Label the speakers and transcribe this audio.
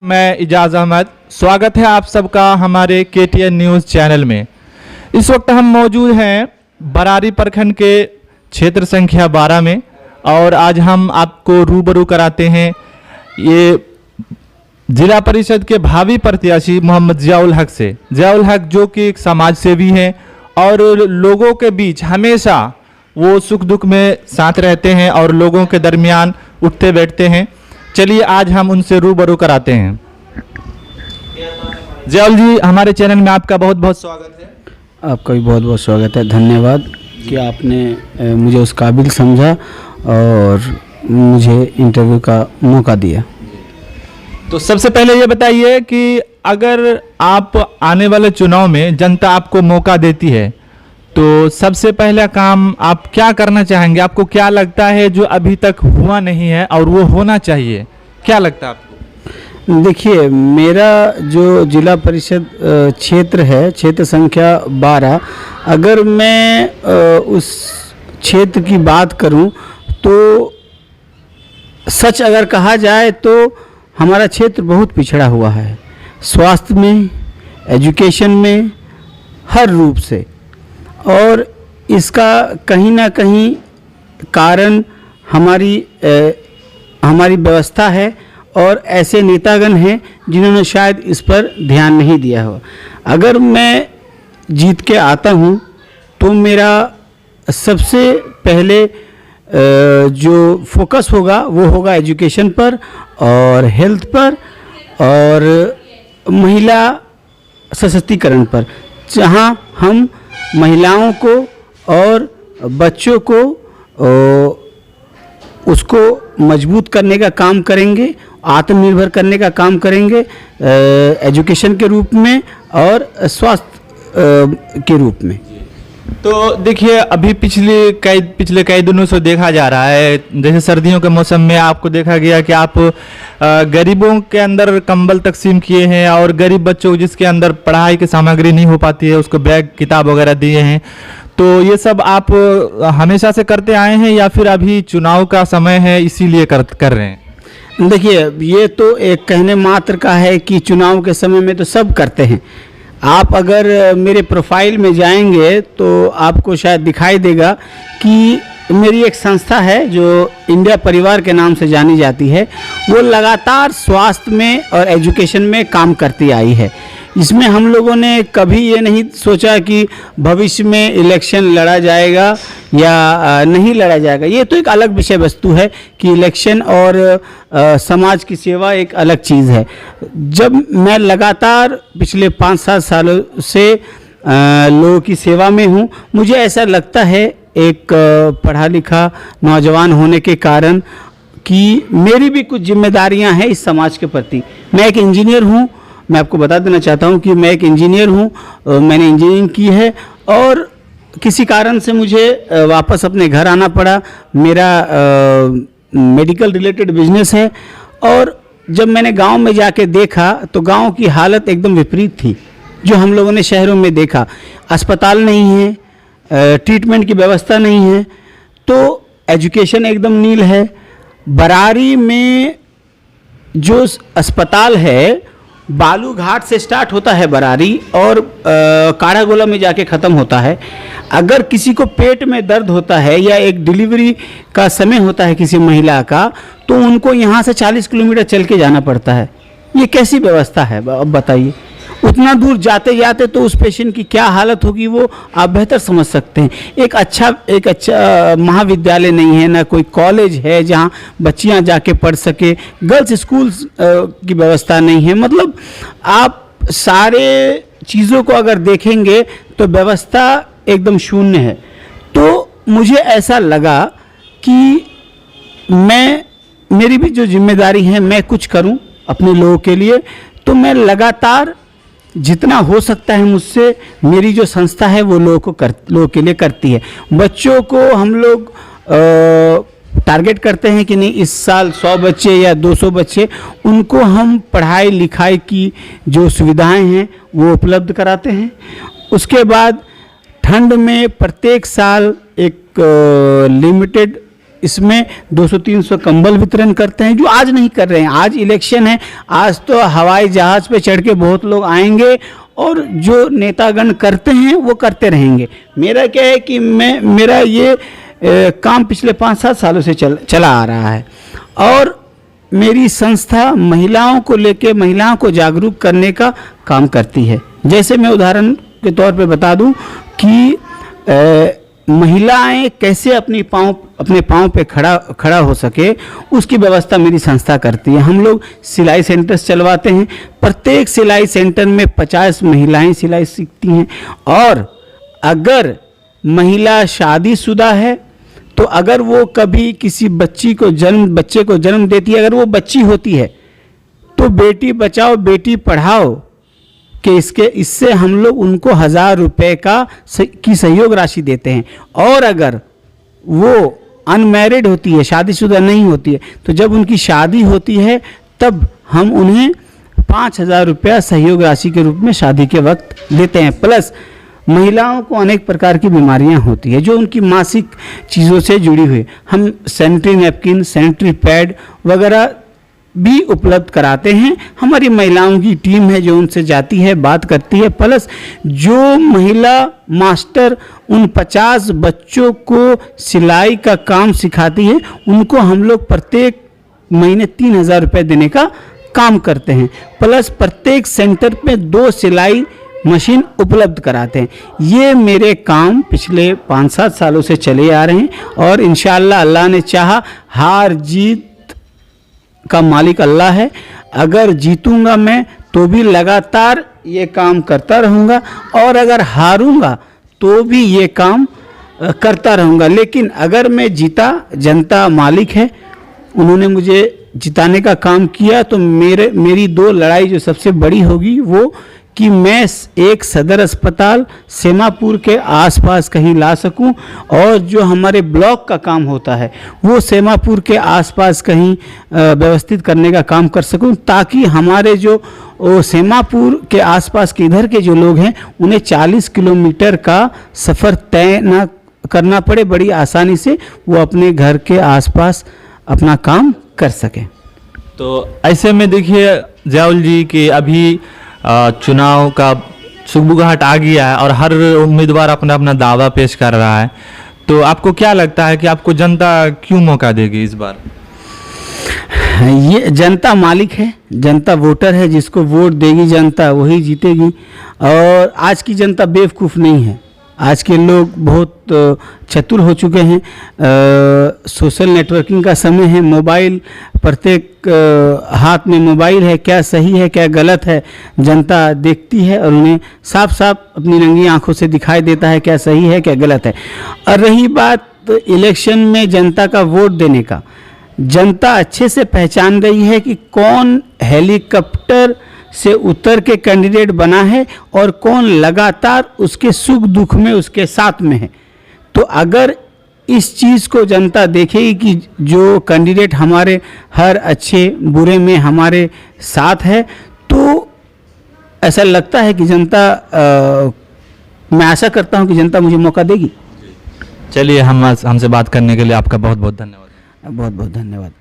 Speaker 1: मैं इजाज़ अहमद, स्वागत है आप सबका हमारे KTN न्यूज़ चैनल में। इस वक्त हम मौजूद हैं बरारी प्रखंड के क्षेत्र संख्या 12 में और आज हम आपको रूबरू कराते हैं ये जिला परिषद के भावी प्रत्याशी मोहम्मद ज़ियाउल हक से। ज़ियाउल हक जो कि एक समाज सेवी हैं और लोगों के बीच हमेशा वो सुख दुख में साथ रहते हैं और लोगों के दरमियान उठते बैठते हैं। चलिए आज हम उनसे रूबरू कराते हैं। ज़ियाउल जी, हमारे चैनल में आपका बहुत बहुत स्वागत है।
Speaker 2: आपका भी बहुत बहुत स्वागत है। धन्यवाद कि आपने मुझे उस काबिल समझा और मुझे इंटरव्यू का मौका दिया।
Speaker 1: तो सबसे पहले ये बताइए कि अगर आप आने वाले चुनाव में जनता आपको मौका देती है तो सबसे पहला काम आप क्या करना चाहेंगे? आपको क्या लगता है जो अभी तक हुआ नहीं है और वो होना चाहिए? क्या लगता है आपको?
Speaker 2: देखिए, मेरा जो जिला परिषद क्षेत्र है, क्षेत्र संख्या 12, अगर मैं उस क्षेत्र की बात करूं तो सच अगर कहा जाए तो हमारा क्षेत्र बहुत पिछड़ा हुआ है, स्वास्थ्य में, एजुकेशन में, हर रूप से। और इसका कहीं ना कहीं कारण हमारी व्यवस्था है और ऐसे नेतागण हैं जिन्होंने शायद इस पर ध्यान नहीं दिया हो। अगर मैं जीत के आता हूं तो मेरा सबसे पहले जो फोकस होगा वो होगा एजुकेशन पर और हेल्थ पर और महिला सशक्तिकरण पर, जहां हम महिलाओं को और बच्चों को उसको मजबूत करने का काम करेंगे, आत्मनिर्भर करने का काम करेंगे एजुकेशन के रूप में और स्वास्थ्य के रूप में।
Speaker 1: तो देखिए, अभी पिछले कई दिनों से देखा जा रहा है, जैसे सर्दियों के मौसम में आपको देखा गया कि आप गरीबों के अंदर कंबल तकसीम किए हैं और गरीब बच्चों जिसके अंदर पढ़ाई की सामग्री नहीं हो पाती है उसको बैग किताब वगैरह दिए हैं। तो ये सब आप हमेशा से करते आए हैं या फिर अभी चुनाव का समय है इसीलिए कर रहे हैं?
Speaker 2: देखिए, ये तो एक कहने मात्र का है कि चुनाव के समय में तो सब करते हैं। आप अगर मेरे प्रोफाइल में जाएंगे तो आपको शायद दिखाई देगा कि मेरी एक संस्था है जो इंडिया परिवार के नाम से जानी जाती है। वो लगातार स्वास्थ्य में और एजुकेशन में काम करती आई है। इसमें हम लोगों ने कभी ये नहीं सोचा कि भविष्य में इलेक्शन लड़ा जाएगा या नहीं लड़ा जाएगा। ये तो एक अलग विषय वस्तु है कि इलेक्शन और समाज की सेवा एक अलग चीज़ है। जब मैं लगातार पिछले 5-7 सालों से लोगों की सेवा में हूँ, मुझे ऐसा लगता है एक पढ़ा लिखा नौजवान होने के कारण कि मेरी भी कुछ जिम्मेदारियां हैं इस समाज के प्रति। मैं एक इंजीनियर हूं, मैं आपको बता देना चाहता हूं कि मैं एक इंजीनियर हूं, मैंने इंजीनियरिंग की है और किसी कारण से मुझे वापस अपने घर आना पड़ा। मेरा मेडिकल रिलेटेड बिजनेस है और जब मैंने गांव में जाके देखा तो गांव की हालत एकदम विपरीत थी जो हम लोगों ने शहरों में देखा। अस्पताल नहीं है, ट्रीटमेंट की व्यवस्था नहीं है, तो एजुकेशन एकदम नील है। बरारी में जो अस्पताल है बालू घाट से स्टार्ट होता है बरारी और काढ़ागोला में जाके ख़त्म होता है। अगर किसी को पेट में दर्द होता है या एक डिलीवरी का समय होता है किसी महिला का, तो उनको यहाँ से 40 किलोमीटर चल के जाना पड़ता है। ये कैसी व्यवस्था है अब बताइए? उतना दूर जाते जाते तो उस पेशेंट की क्या हालत होगी वो आप बेहतर समझ सकते हैं। एक अच्छा महाविद्यालय नहीं है, ना कोई कॉलेज है जहां बच्चियां जाके पढ़ सके, गर्ल्स स्कूल की व्यवस्था नहीं है। मतलब आप सारे चीज़ों को अगर देखेंगे तो व्यवस्था एकदम शून्य है। तो मुझे ऐसा लगा कि मेरी भी जो जिम्मेदारी है मैं कुछ करूं अपने लोगों के लिए। तो मैं लगातार जितना हो सकता है मुझसे, मेरी जो संस्था है वो लोगों के लिए करती है। बच्चों को हम लोग टारगेट करते हैं कि नहीं, इस साल 100 बच्चे या 200 बच्चे, उनको हम पढ़ाई लिखाई की जो सुविधाएं हैं वो उपलब्ध कराते हैं। उसके बाद ठंड में प्रत्येक साल एक लिमिटेड इसमें 200-300 कंबल वितरण करते हैं, जो आज नहीं कर रहे हैं। आज इलेक्शन है, आज तो हवाई जहाज पे चढ़ के बहुत लोग आएंगे और जो नेतागण करते हैं वो करते रहेंगे। मेरा क्या है कि मेरा ये काम पिछले 5-7 सालों से चला आ रहा है और मेरी संस्था महिलाओं को लेके महिलाओं को जागरूक करने का काम करती है। जैसे मैं उदाहरण के तौर पे बता दूं कि महिलाएं कैसे अपने पाँव पे खड़ा हो सके, उसकी व्यवस्था मेरी संस्था करती है। हम लोग सिलाई सेंटर्स चलवाते हैं। प्रत्येक सिलाई सेंटर में 50 महिलाएं सिलाई सीखती हैं। और अगर महिला शादीशुदा है तो अगर वो कभी किसी बच्चे को जन्म देती है, अगर वो बच्ची होती है तो बेटी बचाओ बेटी पढ़ाओ कि इससे हम लोग उनको 1000 रुपये की सहयोग राशि देते हैं। और अगर वो अनमैरिड होती है, शादीशुदा नहीं होती है, तो जब उनकी शादी होती है तब हम उन्हें 5000 रुपया सहयोग राशि के रूप में शादी के वक्त देते हैं। प्लस महिलाओं को अनेक प्रकार की बीमारियां होती है जो उनकी मासिक चीज़ों से जुड़ी हुई, हम सैनिटरी नैपकिन, सैनिटरी पैड वगैरह भी उपलब्ध कराते हैं। हमारी महिलाओं की टीम है जो उनसे जाती है, बात करती है। प्लस जो महिला मास्टर उन 50 बच्चों को सिलाई का काम सिखाती है, उनको हम लोग प्रत्येक महीने 3000 रुपये देने का काम करते हैं। प्लस प्रत्येक सेंटर पे 2 सिलाई मशीन उपलब्ध कराते हैं। ये मेरे काम पिछले 5-7 सालों से चले आ रहे हैं और इंशाअल्लाह अल्लाह ने चाहा, हार जीत का मालिक अल्लाह है। अगर जीतूंगा मैं तो भी लगातार ये काम करता रहूँगा और अगर हारूंगा तो भी ये काम करता रहूँगा। लेकिन अगर मैं जीता, जनता मालिक है, उन्होंने मुझे जिताने का काम किया, तो मेरी 2 लड़ाई जो सबसे बड़ी होगी वो कि मैं एक सदर अस्पताल सेमापुर के आसपास कहीं ला सकूं और जो हमारे ब्लॉक का काम होता है वो सेमापुर के आसपास कहीं व्यवस्थित करने का काम कर सकूं, ताकि हमारे जो सेमापुर के आसपास के इधर के जो लोग हैं उन्हें 40 किलोमीटर का सफ़र तय न करना पड़े, बड़ी आसानी से वो अपने घर के आसपास अपना काम कर सकें।
Speaker 1: तो ऐसे में देखिए ज़ियाउल जी कि अभी चुनाव का सुगबुगाहट आ गया है और हर उम्मीदवार अपना अपना दावा पेश कर रहा है, तो आपको क्या लगता है कि आपको जनता क्यों मौका देगी इस बार?
Speaker 2: ये जनता मालिक है, जनता वोटर है, जिसको वोट देगी जनता वही जीतेगी। और आज की जनता बेवकूफ़ नहीं है, आज के लोग बहुत चतुर हो चुके हैं। सोशल नेटवर्किंग का समय है, मोबाइल प्रत्येक हाथ में मोबाइल है, क्या सही है क्या गलत है जनता देखती है और उन्हें साफ साफ अपनी रंगी आंखों से दिखाई देता है क्या सही है क्या गलत है। और रही बात इलेक्शन में जनता का वोट देने का, जनता अच्छे से पहचान गई है कि कौन हेलीकॉप्टर से उतर के कैंडिडेट बना है और कौन लगातार उसके सुख दुख में उसके साथ में है। तो अगर इस चीज़ को जनता देखेगी कि जो कैंडिडेट हमारे हर अच्छे बुरे में हमारे साथ है, तो ऐसा लगता है कि जनता मैं आशा करता हूं कि जनता मुझे मौका देगी।
Speaker 1: चलिए, हमसे बात करने के लिए आपका बहुत बहुत धन्यवाद।
Speaker 2: बहुत बहुत धन्यवाद।